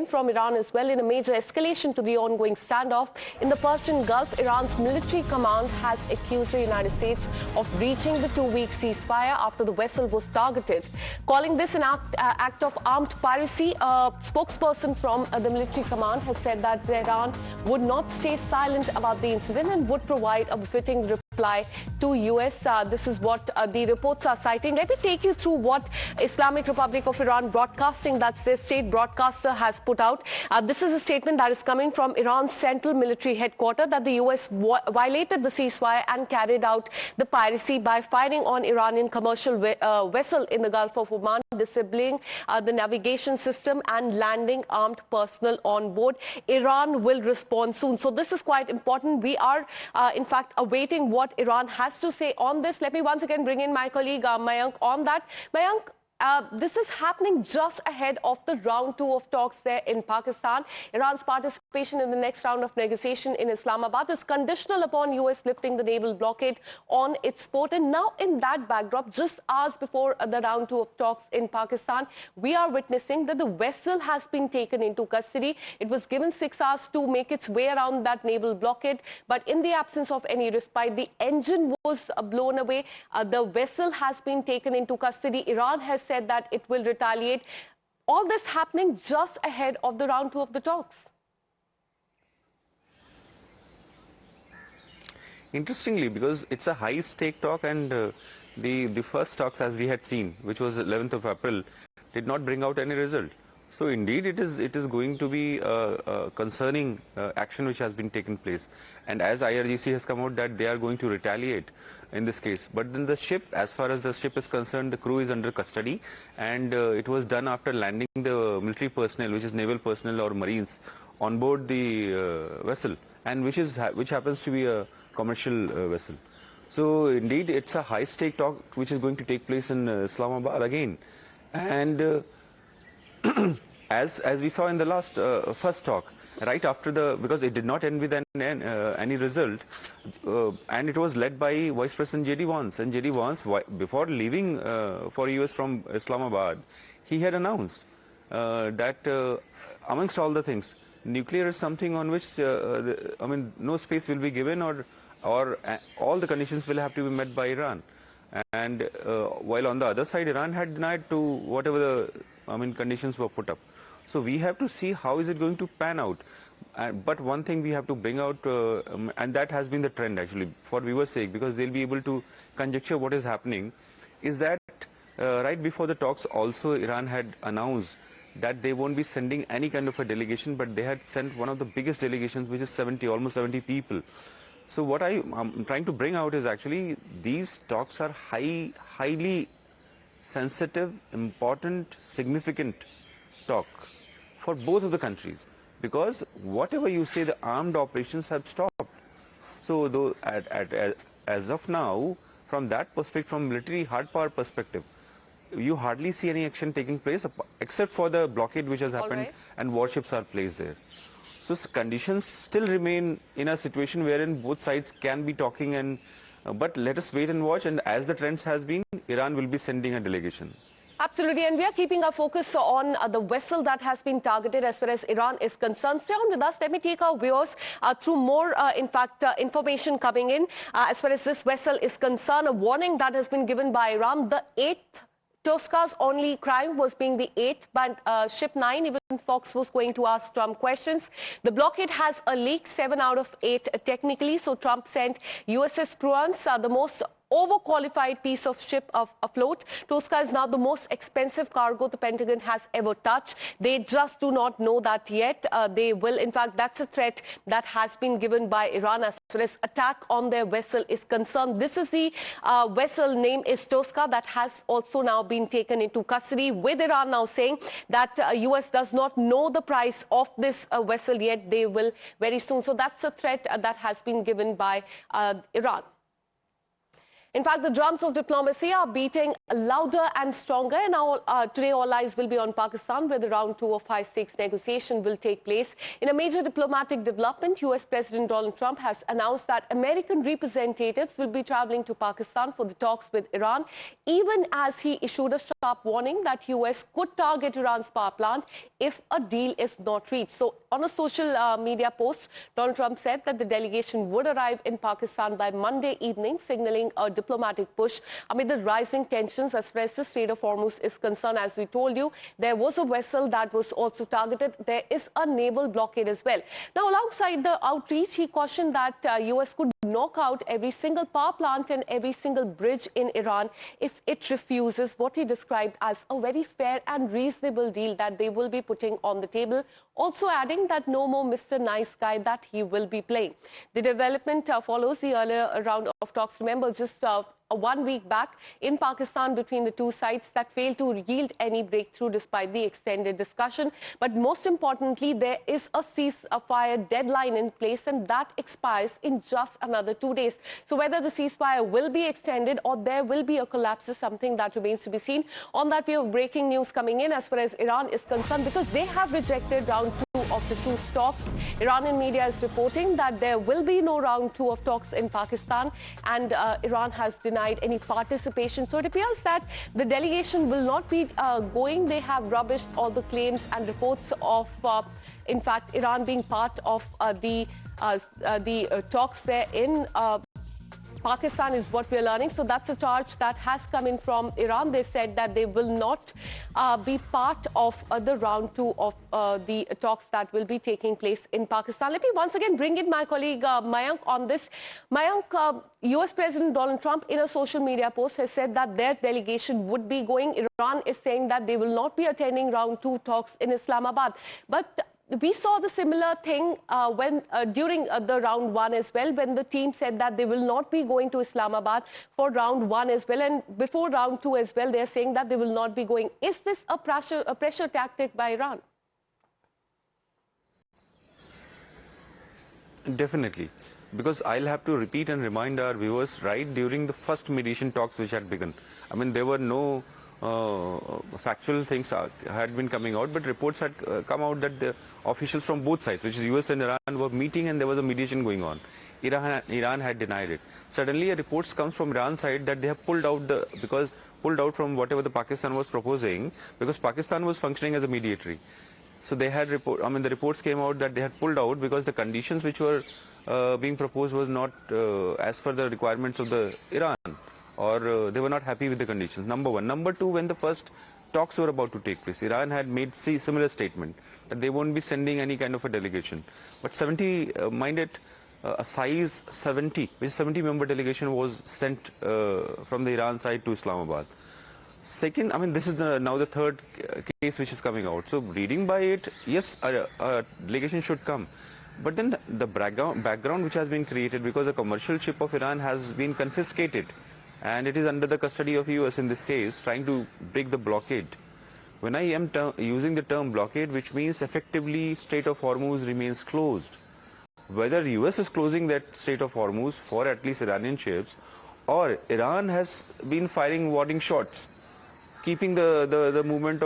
from Iran as well in a major escalation to the ongoing standoff in the Persian Gulf. Iran's military command has accused the United States of breaching the two-week ceasefire after the vessel was targeted, calling this an act of armed piracy. A spokesperson from the military command has said that Tehran would not stay silent about the incident and would provide a befitting reply to US. This is what the reports are citing. Let me take you through what Islamic Republic of Iran Broadcasting, that's their state broadcaster, has put out. This is a statement that is coming from Iran's central military headquarters that the US violated the ceasefire and carried out the piracy by firing on Iranian commercial vessel in the Gulf of Oman, disabling the navigation system and landing armed personnel on board. Iran will respond soon. So this is quite important. We are, in fact, awaiting what Iran has to say on this. Let me once again bring in my colleague Mayank on that. Mayank, this is happening just ahead of the round 2 of talks there in Pakistan. Iran's participation in the next round of negotiation in Islamabad is conditional upon US lifting the naval blockade on its port. And now in that backdrop, just hours before the round 2 of talks in Pakistan, we are witnessing that the vessel has been taken into custody. It was given 6 hours to make its way around that naval blockade. But in the absence of any respite, the engine was blown away. The vessel has been taken into custody. Iran has said that it will retaliate. All this happening just ahead of the round 2 of the talks. Interestingly, because it's a high-stake talk, and the first talks, as we had seen, which was 11th of April, did not bring out any result. So indeed, it is going to be a concerning action which has been taken place. And as IRGC has come out that they are going to retaliate in this case. But then the ship, as far as the ship is concerned, the crew is under custody, and it was done after landing the military personnel, which is naval personnel or marines, on board the vessel, and which happens to be a commercial vessel. So indeed, it's a high-stake talk which is going to take place in Islamabad again. And as we saw in the last first talk, right after because it did not end with any result, and it was led by Vice President J.D. Vance. And J.D. Vance, before leaving for US from Islamabad, he had announced that amongst all the things, nuclear is something on which, no space will be given, or all the conditions will have to be met by Iran. And while on the other side, Iran had denied to whatever the conditions were put up. So we have to see how is it going to pan out. But one thing we have to bring out, and that has been the trend actually, for viewers' sake, because they'll be able to conjecture what is happening, is that right before the talks also Iran had announced that they won't be sending any kind of a delegation, but they had sent one of the biggest delegations, which is almost 70 people. So what I'm trying to bring out is actually these talks are highly sensitive, important, significant talk for both of the countries, because whatever you say, the armed operations have stopped. So though as of now, from that perspective, from military hard power perspective, you hardly see any action taking place except for the blockade which has happened, and warships are placed there. So conditions still remain in a situation wherein both sides can be talking, and but let us wait and watch. And as the trends has been, Iran will be sending a delegation. Absolutely, and we are keeping our focus on the vessel that has been targeted as far as Iran is concerned. Stay on with us. Let me take our viewers through more, information coming in as far as this vessel is concerned. A warning that has been given by Iran. The 8th Tosca's only crime was being the 8th, but ship 9, even Fox was going to ask Trump questions. The blockade has a leak, 7 out of 8 technically. So Trump sent USS Truce, the most overqualified piece of ship afloat. Tosca is now the most expensive cargo the Pentagon has ever touched. They just do not know that yet. They will, in fact, that's a threat that has been given by Iran as far as attack on their vessel is concerned. This is the vessel, name is Tosca, that has also now been taken into custody, with Iran now saying that US does not know the price of this vessel yet. They will very soon. So that's a threat that has been given by Iran. In fact, the drums of diplomacy are beating louder and stronger. And now today all eyes will be on Pakistan, where the round 2 of high-stakes negotiation will take place. In a major diplomatic development, US President Donald Trump has announced that American representatives will be traveling to Pakistan for the talks with Iran, even as he issued a sharp warning that US could target Iran's power plant if a deal is not reached. So on a social media post, Donald Trump said that the delegation would arrive in Pakistan by Monday evening, signaling a diplomatic push amid the rising tensions as far as the Strait of Hormuz is concerned. As we told you, there was a vessel that was also targeted. There is a naval blockade as well. Now, alongside the outreach, he cautioned that US could knock out every single power plant and every single bridge in Iran if it refuses what he described as a very fair and reasonable deal that they will be putting on the table, also adding that no more Mr. Nice Guy that he will be playing. The development follows the earlier round of talks. Remember, just 1 week back in Pakistan between the two sides that failed to yield any breakthrough despite the extended discussion. But most importantly, there is a ceasefire deadline in place, and that expires in just another 2 days. So whether the ceasefire will be extended or there will be a collapse is something that remains to be seen. On that, we have breaking news coming in as far as Iran is concerned, because they have rejected round 2 of the Truce talks. Iranian media is reporting that there will be no round 2 of talks in Pakistan, and Iran has denied any participation. So it appears that the delegation will not be going. They have rubbished all the claims and reports of, in fact, Iran being part of the talks there in Pakistan is what we're learning. So that's a charge that has come in from Iran. They said that they will not be part of the round 2 of the talks that will be taking place in Pakistan. Let me once again bring in my colleague Mayank on this. Mayank, US President Donald Trump in a social media post has said that their delegation would be going. Iran is saying that they will not be attending round 2 talks in Islamabad. But we saw the similar thing during the round 1 as well, when the team said that they will not be going to Islamabad for round 1 as well. And before round 2 as well, they're saying that they will not be going. Is this a pressure tactic by Iran? Definitely. Because I'll have to repeat and remind our viewers, right during the first mediation talks which had begun, I mean, there were no factual things had been coming out, but reports had come out that the officials from both sides, which is US and Iran, were meeting and there was a mediation going on. Iran had denied it. Suddenly, a report comes from Iran's side that they have pulled out from whatever the Pakistan was proposing, because Pakistan was functioning as a mediatory. So they had the reports came out that they had pulled out because the conditions which were being proposed was not as per the requirements of the Iran, or they were not happy with the conditions, number one. Number two, when the first talks were about to take place, Iran had made similar statement that they won't be sending any kind of a delegation. But 70, mind it, a size 70, which 70-member delegation was sent from the Iran side to Islamabad. Second, I mean, this is now the third case which is coming out. So reading by it, yes, a delegation should come. But then the background which has been created, because the commercial ship of Iran has been confiscated and it is under the custody of US in this case, trying to break the blockade. When I am using the term blockade, which means effectively Strait of Hormuz remains closed. Whether US is closing that Strait of Hormuz for at least Iranian ships, or Iran has been firing warning shots, keeping the movement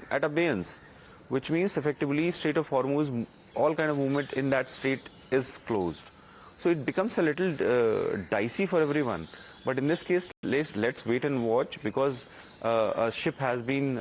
at abeyance, which means effectively Strait of Hormuz, all kind of movement in that strait is closed. So it becomes a little dicey for everyone. But in this case, let's wait and watch, because a ship has been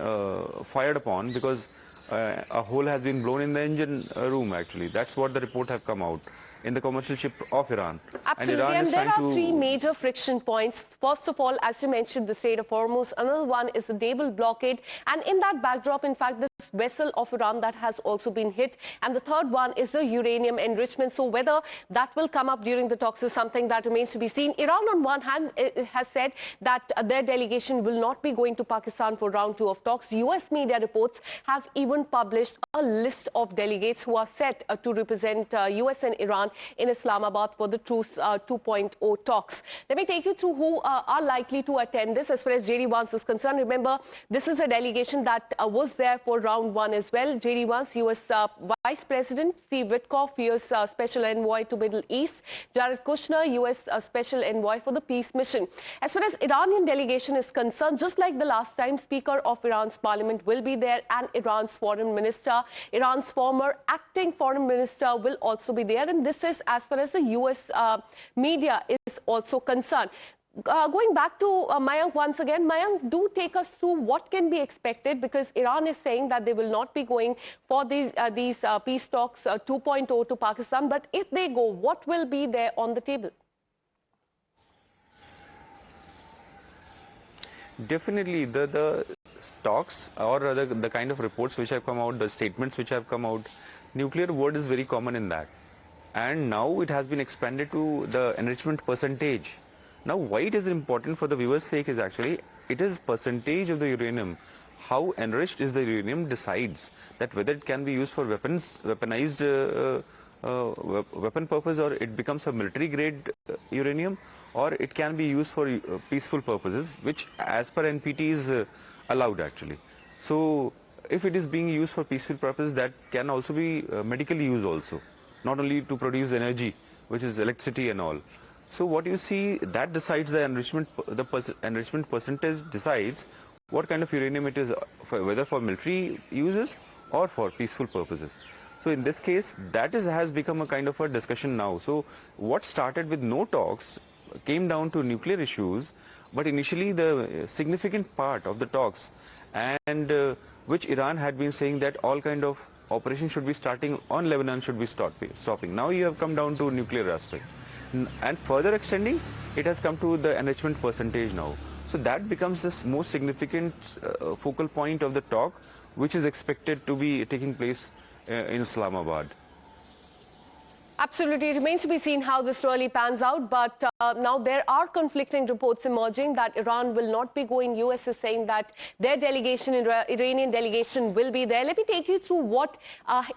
fired upon, because a hole has been blown in the engine room, actually. That's what the report have come out in the commercial ship of Iran. Absolutely, and there are three major friction points. First of all, as you mentioned, the Strait of Hormuz. Another one is the naval blockade. And in that backdrop, in fact, this vessel of Iran that has also been hit. And the third one is the uranium enrichment. So whether that will come up during the talks is something that remains to be seen. Iran, on one hand, has said that their delegation will not be going to Pakistan for round 2 of talks. US media reports have even published a list of delegates who are set to represent US and Iran in Islamabad for the Truce 2.0 talks. Let me take you through who are likely to attend this as far as JD Vance is concerned. Remember, this is a delegation that was there for round one as well. JD1's U.S. Vice President Steve Witkoff, U.S. Special Envoy to Middle East, Jared Kushner, U.S. Special Envoy for the peace mission. As far as Iranian delegation is concerned, just like the last time, Speaker of Iran's parliament will be there, and Iran's foreign minister, Iran's former acting foreign minister, will also be there. And this is as far as the U.S. Media is also concerned. Going back to Mayank once again, Mayank, do take us through what can be expected, because Iran is saying that they will not be going for these peace talks 2.0 to Pakistan. But if they go, what will be there on the table? Definitely, the talks or rather the kind of reports which have come out, the statements which have come out, nuclear word is very common in that. And now it has been expanded to the enrichment percentage. Now, why it is important for the viewer's sake is actually, it is percentage of the uranium. How enriched is the uranium decides that whether it can be used for weaponized weapon purpose, or it becomes a military grade uranium, or it can be used for peaceful purposes, which as per NPT is allowed actually. So, if it is being used for peaceful purposes, that can also be medically used also, not only to produce energy, which is electricity and all. So what you see, that decides the enrichment, enrichment percentage decides what kind of uranium it is, whether for military uses or for peaceful purposes. So in this case, that has become a kind of a discussion now. So what started with no talks came down to nuclear issues, but initially the significant part of the talks, and which Iran had been saying that all kind of operations should be starting on Lebanon should be stopping. Now you have come down to nuclear aspect. And further extending, it has come to the enrichment percentage now. So that becomes the most significant focal point of the talk, which is expected to be taking place in Islamabad. Absolutely. It remains to be seen how this really pans out. But now there are conflicting reports emerging that Iran will not be going. US is saying that their delegation, Iranian delegation, will be there. Let me take you through what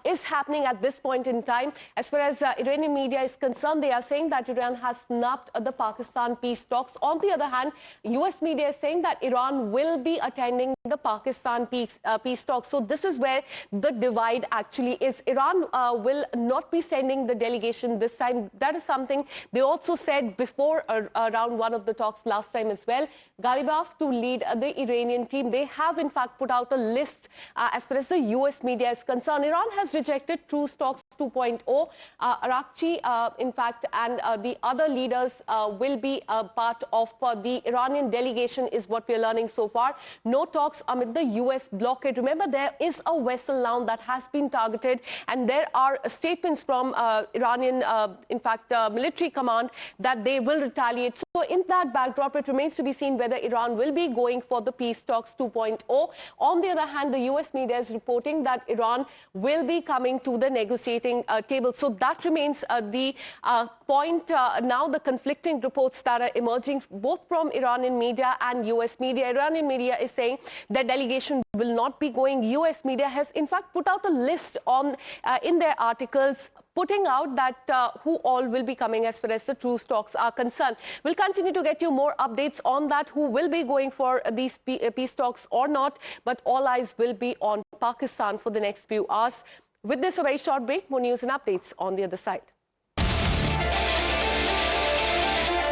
is happening at this point in time. As far as Iranian media is concerned, they are saying that Iran has snubbed the Pakistan peace talks. On the other hand, US media is saying that Iran will be attending the Pakistan peace talks. So this is where the divide actually is. Iran will not be sending the delegation this time. That is something they also said before around one of the talks last time as well. Ghalibaf to lead the Iranian team. They have in fact put out a list as far as the US media is concerned. Iran has rejected Truce talks 2.0. Arakchi, in fact, and the other leaders will be a part of the Iranian delegation, is what we are learning so far. No talks amid the US blockade. Remember, there is a vessel now that has been targeted, and there are statements from Iranian, in fact, military command that they will retaliate. So in that backdrop, it remains to be seen whether Iran will be going for the peace talks 2.0. On the other hand, the US media is reporting that Iran will be coming to the negotiating table. So that remains the point. Now the conflicting reports that are emerging both from Iranian media and US media. Iranian media is saying that delegation will not be going. US media has in fact put out a list on in their articles, putting out that who all will be coming as far as the truce talks are concerned. We'll continue to get you more updates on that, who will be going for these peace talks or not, but all eyes will be on Pakistan for the next few hours. With this, a very short break. More news and updates on the other side.